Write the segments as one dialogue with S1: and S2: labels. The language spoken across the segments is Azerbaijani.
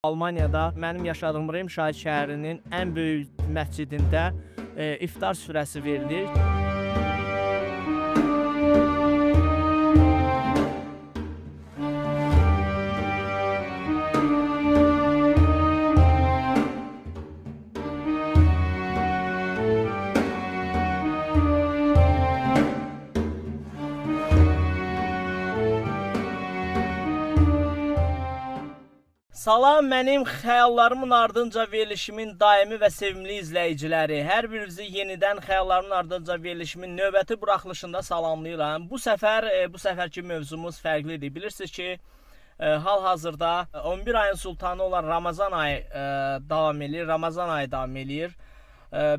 S1: Almaniyada mənim yaşadığım Remşahid şəhərinin ən böyük məscidində iftar süfrəsi verilir. Salam mənim xəyallarımın ardınca verilişimin daimi və sevimli izləyiciləri. Hər birinizi yenidən xəyallarımın ardınca verilişimin növbəti buraxılışında salamlayıram. Bu səfərki mövzumuz fərqlidir. Bilirsiniz ki, hal-hazırda 11 ayın sultanı olan Ramazan ayı davam edir.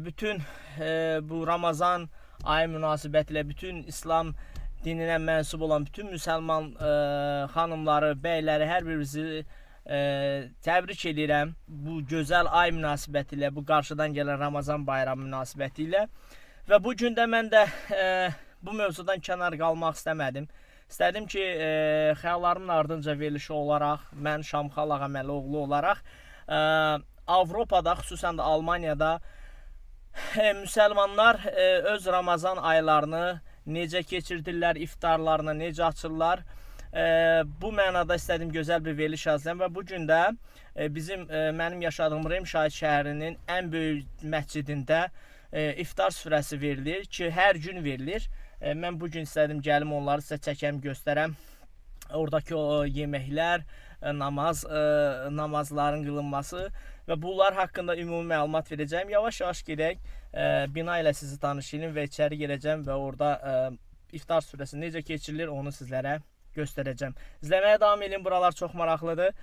S1: Bütün bu Ramazan ayı münasibətilə bütün İslam dininə mənsub olan bütün müsəlman xanımları, bəyləri, hər birinizi təbrik edirəm bu gözəl ay münasibəti ilə, bu qarşıdan gələn Ramazan bayramı münasibəti ilə. Və bu gün də mən də bu mövzudan kənar qalmaq istəmədim. İstədim ki, xəyallarımın ardınca verilişi olaraq, mən Şamxal Ağaməloğlu olaraq Avropada, xüsusən də Almaniyada müsəlmanlar öz Ramazan aylarını necə keçirdirlər, iftarlarını necə açırlar. Bu mənada istədim gözəl bir veriliş hazırlayam və bu gün də mənim yaşadığım Remşahid şəhərinin ən böyük məscidində iftar süfrəsi verilir ki, hər gün verilir. Mən bu gün istədim gəlim onları sizə çəkəm, göstərəm. Oradakı o yeməklər, namazların qılınması və bunlar haqqında ümumi məlumat verəcəm. Yavaş-yavaş gedək, bina ilə sizi tanışlayım və içəri girəcəm və orada iftar süfrəsi necə keçirilir onu sizlərə göstərəcəm. İzləməyə davam edin, buralar çox maraqlıdır.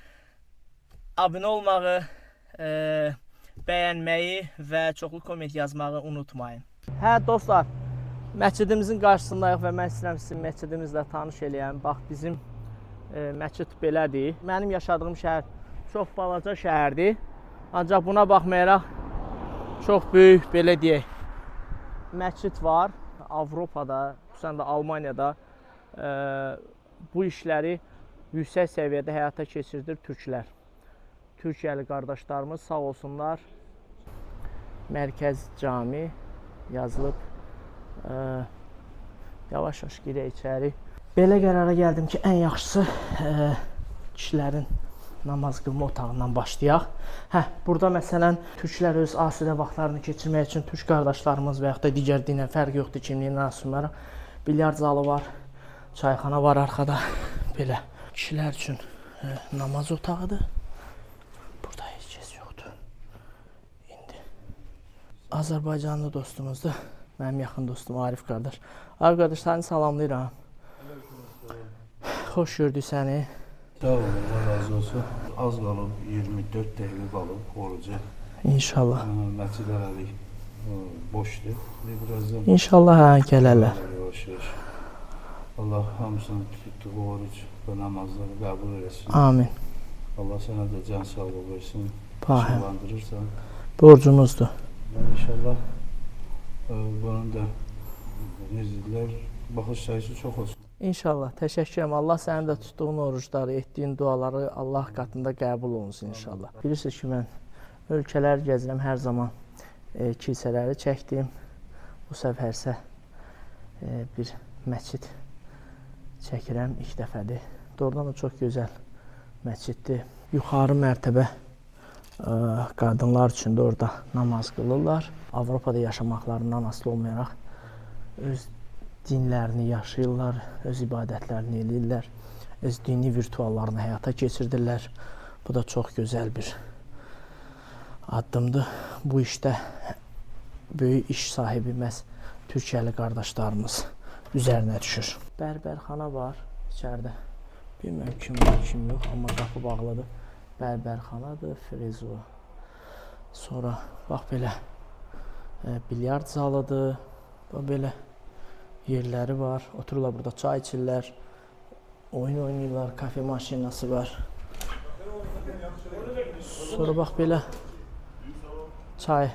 S1: Abunə olmağı, bəyənməyi və çoxlu komment yazmağı unutmayın. Hə dostlar, məscidimizin qarşısındayıq və mən istəyirəm sizin məscidimizlə tanış eləyəm. Bax, bizim məscid belədir. Mənim yaşadığım şəhər çox balaca şəhərdir. Ancaq buna baxmayaraq çox böyük, belə deyək, məscid var. Avropada, xüsusən də Almaniyada bu işləri yüksək səviyyədə həyata keçirdir türklər. Türkiyəli qardaşlarımız sağ olsunlar. Mərkəz cami yazılıb. Yavaş-yavaş girək içəri. Belə qərara gəldim ki, ən yaxşısı kişilərin namaz qılma otağından başlayaq. Burada məsələn, türklər öz asilə vaxtlarını keçirmək üçün türk qardaşlarımız və yaxud da digər dinə fərq yoxdur, kimliyindən asılmayaraq. Bilyard zalı var. Çayxana var arxada, belə kişilər üçün namaz otağıdır. Burada heç kəs yoxdur. İndi Azərbaycanlı dostumuzdur, mənim yaxın dostum Arif qardaş. Arif qardaş, səni salamlayıram. Xoş gördük səni.
S2: Sağ olun, Allah razı olsun. Az qalıb, 24 dəqiqə qalıb oruca.
S1: İnşallah.
S2: Məscid hələlik boşdur.
S1: İnşallah gələrlər.
S2: Yavaş-yavaş. Allah hamısını tutduğu oruc və namazları qəbul eləsin.
S1: Amin.
S2: Allah sənə də can sağlığı versin.
S1: Pahəm.
S2: Şüurlandırırsan.
S1: Borcumuzdur.
S2: İnşallah bunun da necədirlər, baxış sayısı çox olsun.
S1: İnşallah. Təşəkkürəm. Allah sənin də tutduğun orucları, etdiyin duaları Allah qatında qəbul olunsun inşallah. Bilirsiniz ki, mən ölkələr gəzirəm, hər zaman kilsələri çəkdim. Bu səfərsə bir məscid çəkirəm, ilk dəfədir. Doğrudan da çox gözəl məsciddir. Yuxarı mərtəbə qadınlar üçün də orada namaz qılırlar. Avropada yaşamaqlarından asılı olmayaraq öz dinlərini yaşayırlar, öz ibadətlərini eləyirlər, öz dini virtuallarını həyata keçirdirlər. Bu da çox gözəl bir addımdır. Bu işdə böyük iş sahibi məhz Türkiyəli qardaşlarımız üzərinə düşür. Bərbərxana var içəridə. Bilmirəm kim var, kim yox, amma qapı bağlıdır. Bərbərxanadır, frezo. Sonra bax belə bilyard zalıdır. Belə yerləri var. Otururlar burada, çay içirlər, oyun oynayırlar, kafe maşinası var. Sonra bax belə çay,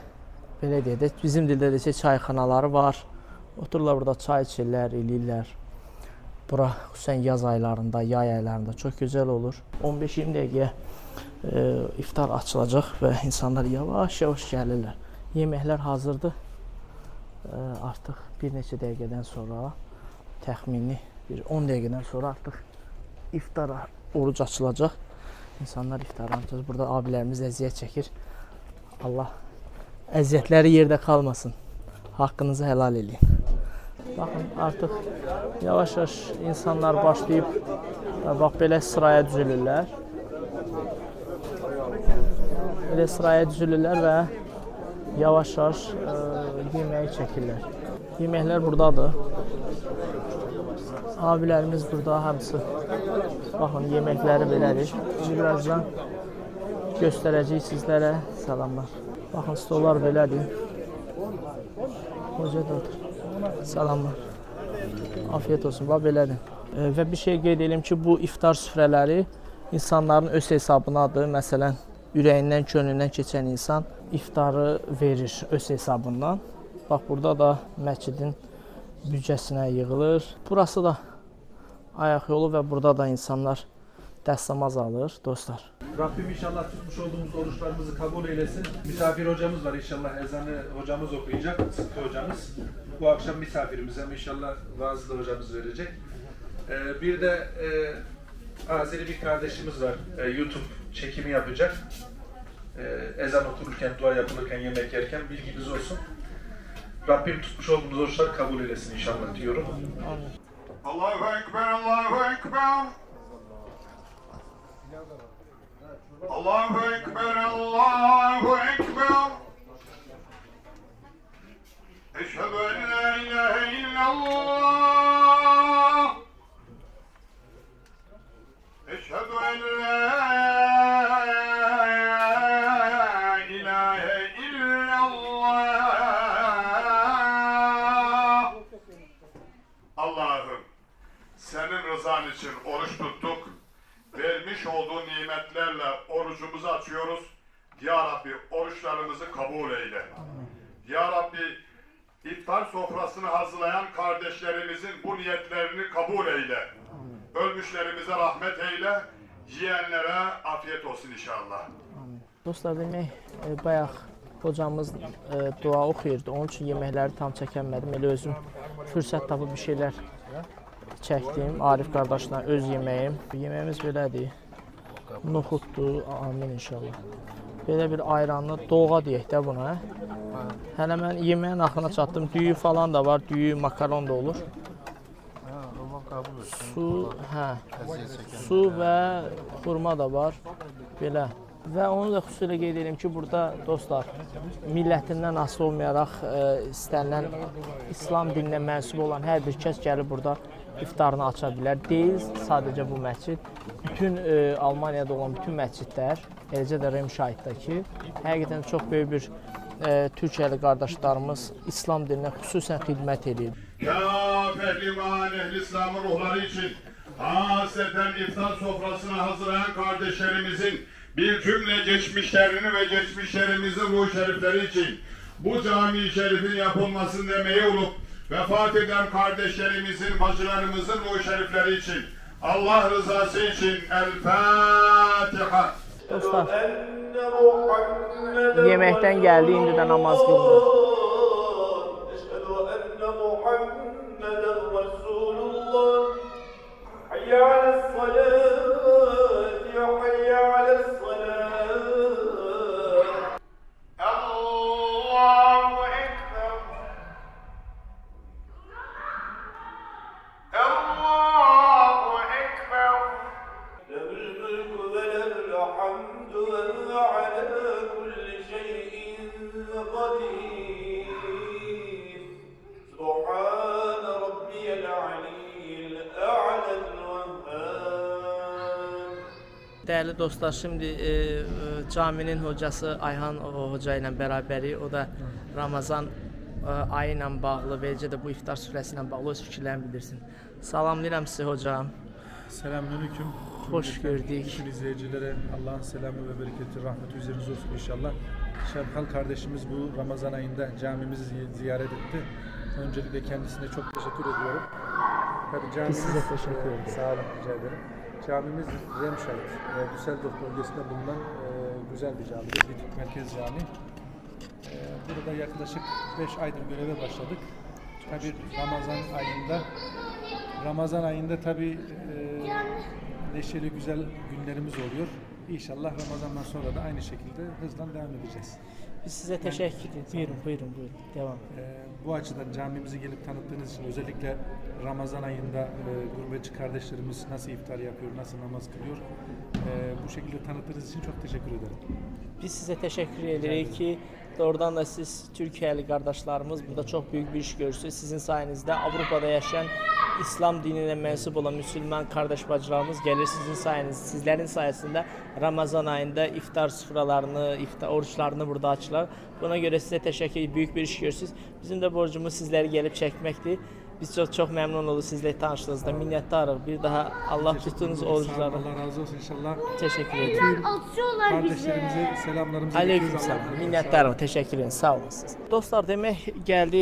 S1: belə deyək, bizim dildə desək çayxanaları var. Otururlar burada, çay içirlər, eləyirlər. Bura xüsusən yaz aylarında, yay aylarında çox gözəl olur. 15-20 dəqiqəyə iftar açılacaq və insanlar yavaş-yavaş gəlirlər. Yeməklər hazırdır. Artıq bir neçə dəqiqədən sonra, təxmini bir 10 dəqiqədən sonra artıq iftara oruc açılacaq. İnsanlar iftarı açacaq. Burada abilərimiz əziyyət çəkir. Allah əziyyətləri yerdə qalmasın. Haqqınızı helal eləyin. Baxın, artıq yavaş-yavaş insanlar başlayıb, bax, belə sıraya düzülürlər. Belə sıraya düzülürlər və yavaş-yavaş yeməyi çəkirlər. Yeməklər buradadır. Abilərimiz burada hamısı. Baxın, yeməkləri belədir. Birazdan göstərəcəyik sizlərə. Salamlar. Baxın, stollar belədir. Hoca da otur. Salamlar. Afiyet olsun. Bax, belədir. Və bir şey qeyd edim ki, bu iftar süfrələri insanların öz hesabınadır. Məsələn, ürəyindən, könlündən keçən insan iftarı verir öz hesabından. Bax, burada da məscidin büdcəsinə yığılır. Burası da ayaq yolu və burada da insanlar dəstəmaz alır, dostlar.
S3: Rabbim inşallah tutmuş olduğumuz oruçlarımızı kabul eylesin. Misafir hocamız var, inşallah ezanı hocamız okuyacak, Sıtkı hocamız. Bu akşam misafirimize inşallah vaazı da hocamız verecek. Bir de Azeri bir kardeşimiz var, YouTube çekimi yapacak. Ezan okunurken, dua yapılırken, yemek yerken bilginiz olsun. Rabbim tutmuş olduğumuz oruçları kabul eylesin inşallah diyorum.
S4: Allahu Ekber, Allahu Ekber. Allahu Ekber, Allahu Ekber. Eşhedü en la ilahe illallah. Eşhedü en la ilahe illallah. Allah'ım, senin rızan için oruç tuttuk. Vermiş olduğu nimetlerle orucumuzu açıyoruz. Ya Rabbi, oruçlarımızı kabul eyle. Ya Rabbi, iftar sofrasını hazırlayan kardeşlerimizin bu niyetlerini kabul eyle. Ölmüşlerimize rahmet eyle. Yiyenlere afiyet olsun inşallah.
S1: Dostlar, demək, bayaq hocamız dua oxuyurdu. Onun üçün yeməkləri tam çəkənmədim. Elə özüm fürsət tapıb bir şeylər çəkdim. Arif qardaşla öz yeməyim. Yeməyimiz belədir. Noxuddur. Amin inşallah. Belə bir ayranlı doğğa deyək də buna. Hələ mən yeməyin axırına çatdım. Düyü falan da var. Düyü, makaron da olur. Su, su və xurma da var. Belə. Və onu da xüsusilə qeyd edim ki, burada dostlar, millətindən asılı olmayaraq istənilən İslam dininə mənsub olan hər bir kəs gəlib burada iftarını aça bilər. Deyil sadəcə bu məscid, bütün Almaniyada olan bütün məscidlər, eləcə də Remşahitdəki, həqiqətən çox böyük bir Türkiyəli qardaşlarımız İslam dininə xüsusən xidmət edir.
S4: Kâf ehli iman, ehli İslam'ın ruhları için hasreten iftar sofrasını hazırlayan kardeşlerimizin bir cümle geçmişlerini ve geçmişlerimizin ruh şerifleri için bu cami-i şerifin yapılmasını demeyi olup vefat eden kardeşlerimizin, bacılarımızın ruh şerifleri için Allah rızası için El-Fatiha.
S1: Dostlar, yeməkdən gəldi, indi də namaz qılınır. Değerli dostlar, şimdi caminin hocası Ayhan Hoca ilə bərabəri, o da Ramazan ayı ilə bağlı, beləcə də bu iftar süfrəsi ilə bağlı öz fikirlərini bildirsin. Salamlayıram sizi hocam.
S3: Selamünaleyküm.
S1: Hoş gördük.
S3: Bütün izleyicilere Allah'ın selamı ve bereketi, rahmeti üzerinize olsun inşallah. Şerhan kardeşimiz bu Ramazan ayında camimizi ziyaret etti. Öncelikle kendisine çok teşekkür ediyorum. Tabii camimiz,
S1: size teşekkür ederiz.
S3: Sağ olun, rica ederim. Camimiz Remscheid, Düsseldorf bölgesinde bulunan güzel bir camidir. Bir Türk merkez cami. Burada yaklaşık 5 aydır göreve başladık. Tabii Ramazan ayında tabii neşeli güzel günlerimiz oluyor. İnşallah Ramazan'dan sonra da aynı şekilde hızla devam edeceğiz.
S1: Biz size teşekkür ederiz. Buyurun. Devam.
S3: Bu açıdan camimizi gelip tanıttığınız için özellikle Ramazan ayında gurbetçi kardeşlerimiz nasıl iftar yapıyor, nasıl namaz kılıyor, bu şekilde tanıttığınız için çok teşekkür ederim.
S1: Biz size teşekkür ederiz ki doğrudan da siz Türkiyəli qardaşlarımız burada çok büyük bir iş görürsünüz. Sizin sayenizde Avrupa'da yaşayan İslam dinine mensup olan Müslüman kardeş bacılarımız gelir sizlerin sayesinde Ramazan ayında iftar sofralarını, oruçlarını burada açırlar. Buna göre size teşekkür ederim. Büyük bir iş görürsünüz. Bizim de borcumuz sizleri gelip çekmektir. Biz çok memnun olduk sizle tanıştığınızda. Minnettarız. Bir daha Allah tuttuğunuz oruçları.
S3: Allah razı olsun inşallah.
S1: Teşekkür ederim.
S3: Kardeşlerimize selamlarımızı
S1: Aleykümselam. Minnettarım. Teşekkür ederim. Sağ olasınız. Dostlar, demək gəldi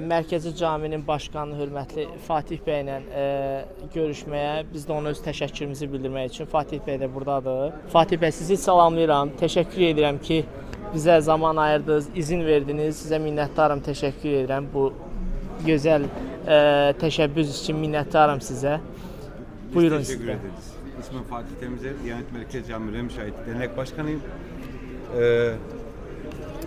S1: Mərkəzi Caminin başqanı hörmətli Fatih bəylə görüşməyə. Biz də ona öz təşəkkürümüzü bildirmək üçün. Fatih bəy də buradadır. Fatih bəy, sizi salamlayıram. Təşəkkür edirəm ki, bizə zaman ayırdınız, izin verdiniz. Sizə minnəttarım. Təşəkkür edirəm. Bu gözəl teşebbüs için minnettarım size. Buyurun.
S5: Biz teşekkür ederiz. İsmim Fatih Temizler, Diyanet Merkez Camii Remscheid Dernek Başkanıyım.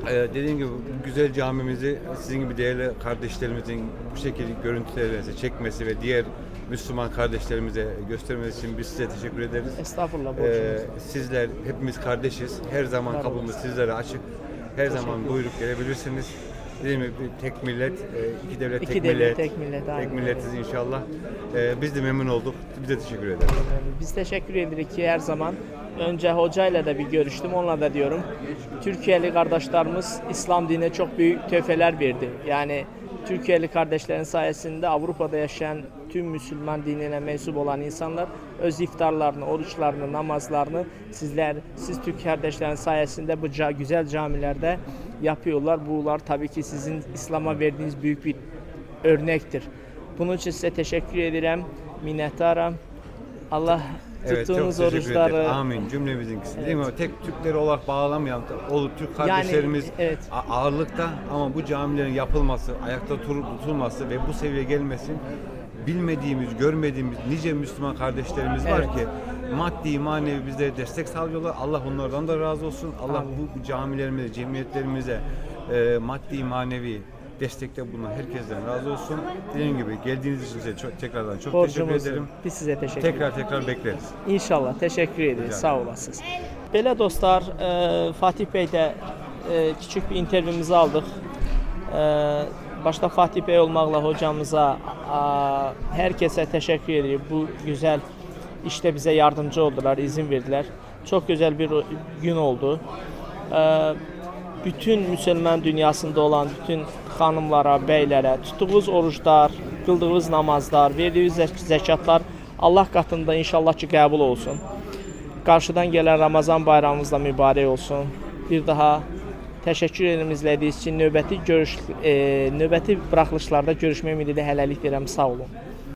S5: Dediğim gibi bu güzel camimizi sizin gibi değerli kardeşlerimizin bu şekilde görüntülerinizi çekmesi ve diğer Müslüman kardeşlerimize göstermesi için biz size teşekkür ederiz.
S1: Estağfurullah.
S5: Sizler hepimiz kardeşiz. Her zaman kapımız sizlere açık. Her zaman buyurup gelebilirsiniz. Değil mi? Tek millet, iki devlet, tek millet. Tek milletiz inşallah. Biz de memnun olduk. Biz de teşekkür ederiz.
S1: Biz teşekkür ederiz ki her zaman. Önce hocayla da bir görüştüm. Onunla da diyorum. Türkiye'li kardeşlerimiz İslam dinine çok büyük töhfeler verdi. Yani Türkiye'li kardeşlerin sayesinde Avrupa'da yaşayan tüm Müslüman dinine mensup olan insanlar öz iftarlarını, oruçlarını, namazlarını siz Türk kardeşlerin sayesinde bu güzel camilerde yapıyorlar. Bunlar tabii ki sizin İslam'a verdiğiniz büyük bir örnektir. Bunun için size teşekkür ederim. Minnettarım. Allah tuttuğunuz oruçları...
S5: Amin. Cümlemizinkisi. Değil mi? Tek Türkleri olarak bağlamayan Türk kardeşlerimiz ağırlıkta ama bu camilerin yapılması, ayakta tutulması ve bu seviyeye gelmesi bilmediğimiz, görmediğimiz nice Müslüman kardeşlerimiz var ki maddi, manevi bize destek sağlıyorlar. Allah onlardan da razı olsun. Allah bu camilerimize, cemiyetlerimize maddi, manevi destekte bulunan herkesten razı olsun. Dediğim gibi geldiğiniz için size tekrardan çok teşekkür ederim.
S1: Biz size teşekkür ederiz.
S5: Tekrar bekleriz.
S1: İnşallah. Teşekkür ederiz. Sağ olasınız. Belə dostlar, Fatih Bey de küçük bir intervyumuzu aldık. Başta Fatih Bey olmakla hocamıza, herkese teşekkür ederim. Bu güzel işte bize yardımcı oldular, izin verdiler. Çok güzel bir gün oldu. Bütün Müslüman dünyasında olan bütün hanımlara, beylere tuttuğunuz oruçlar, kıldığınız namazlar, verdiğiniz zəkatlar Allah katında inşallah ki qəbul olsun. Qarşıdan gələn Ramazan bayramımızla mübarək olsun. Bir daha təşəkkür ederim izlədiyiniz üçün. Növbəti buraxılışlarda görüşmək ümidi ilə hələlik deyirəm. Sağ olun.